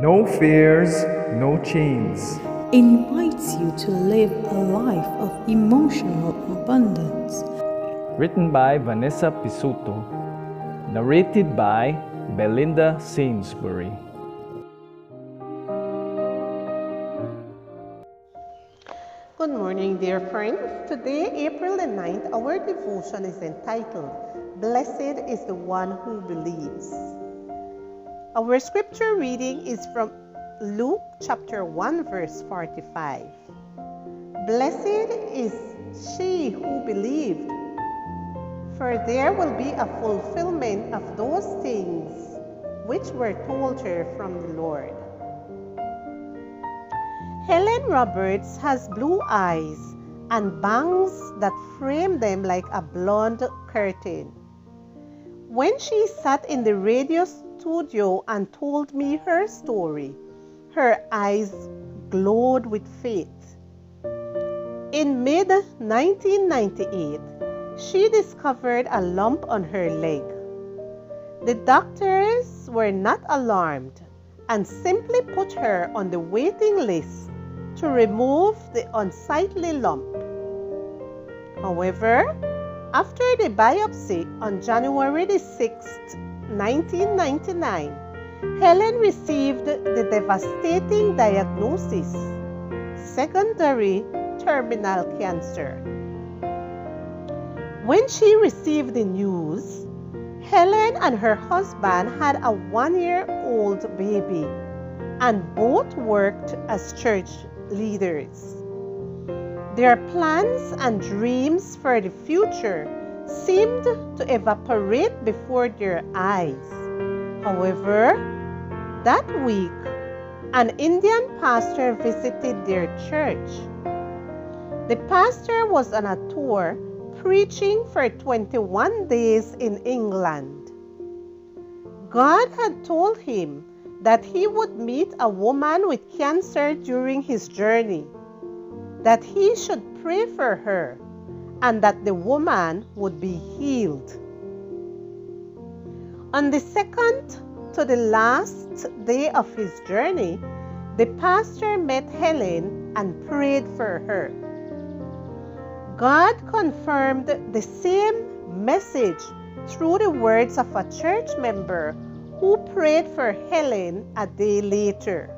No fears, no chains. Invites you to live a life of emotional abundance. Written by Vanessa Pisuto. Narrated by Belinda Sainsbury. Good morning, dear friends. Today, April the 9th, our devotion is entitled, Blessed is the One Who Believes. Our scripture reading is from Luke chapter 1, verse 45. Blessed is she who believed, for there will be a fulfillment of those things which were told her from the Lord. Helen Roberts has blue eyes and bangs that frame them like a blonde curtain. When she sat in the radio studio and told me her story, her eyes glowed with faith. In mid-1998, she discovered a lump on her leg. The doctors were not alarmed and simply put her on the waiting list to remove the unsightly lump. However, after the biopsy on January 6, 1999, Helen received the devastating diagnosis, secondary terminal cancer. When she received the news, Helen and her husband had a 1-year-old baby, and both worked as church leaders. Their plans and dreams for the future seemed to evaporate before their eyes. However, that week, an Indian pastor visited their church. The pastor was on a tour preaching for 21 days in England. God had told him that he would meet a woman with cancer during his journey, that he should pray for her, and that the woman would be healed. On the second to the last day of his journey, the pastor met Helen and prayed for her. God confirmed the same message through the words of a church member who prayed for Helen a day later.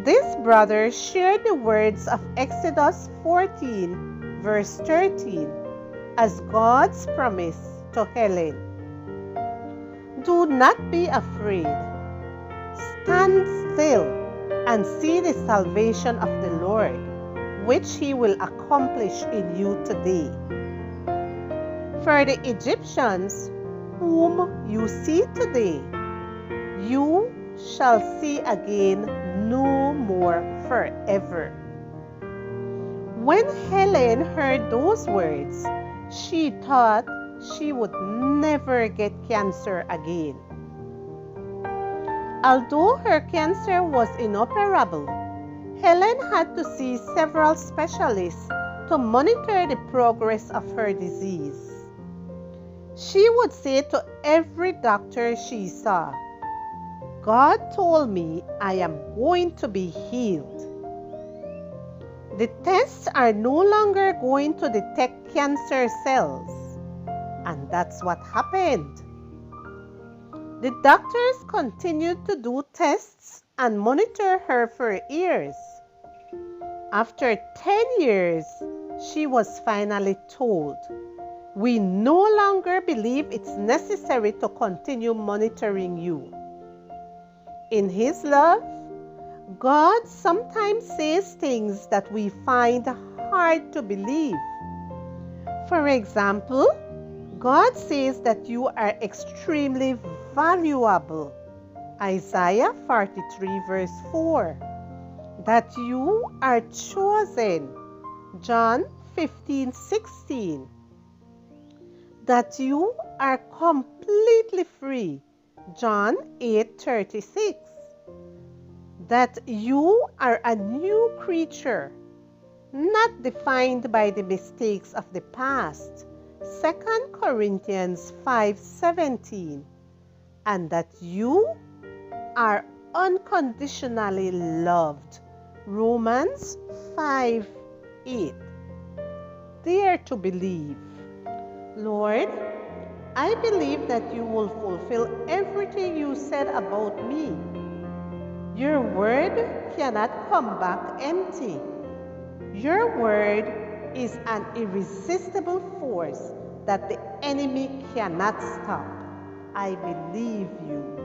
This brother shared the words of Exodus 14, verse 13, as God's promise to Helen. Do not be afraid. Stand still and see the salvation of the Lord, which he will accomplish in you today. For the Egyptians, whom you see today, you shall see again no more forever. When Helen heard those words, she thought she would never get cancer again. Although her cancer was inoperable, Helen had to see several specialists to monitor the progress of her disease. She would say to every doctor she saw, God told me I am going to be healed. The tests are no longer going to detect cancer cells. And that's what happened. The doctors continued to do tests and monitor her for years. After 10 years, she was finally told, we no longer believe it's necessary to continue monitoring you. In His love, God sometimes says things that we find hard to believe. For example, God says that you are extremely valuable. Isaiah 43 verse 4. That you are chosen. John 15:16. That you are completely free. John 8:36. That you are a new creature, not defined by the mistakes of the past. 2 Corinthians 5:17. And that you are unconditionally loved. Romans 5:8. Dare to believe. Lord, I believe that you will fulfill everything you said about me. Your word cannot come back empty. Your word is an irresistible force that the enemy cannot stop. I believe you.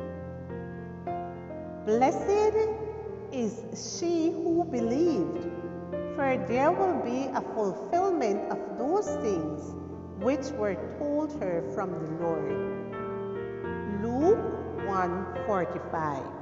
Blessed is she who believed, for there will be a fulfillment of those things which were told her from the Lord. Luke 1:45.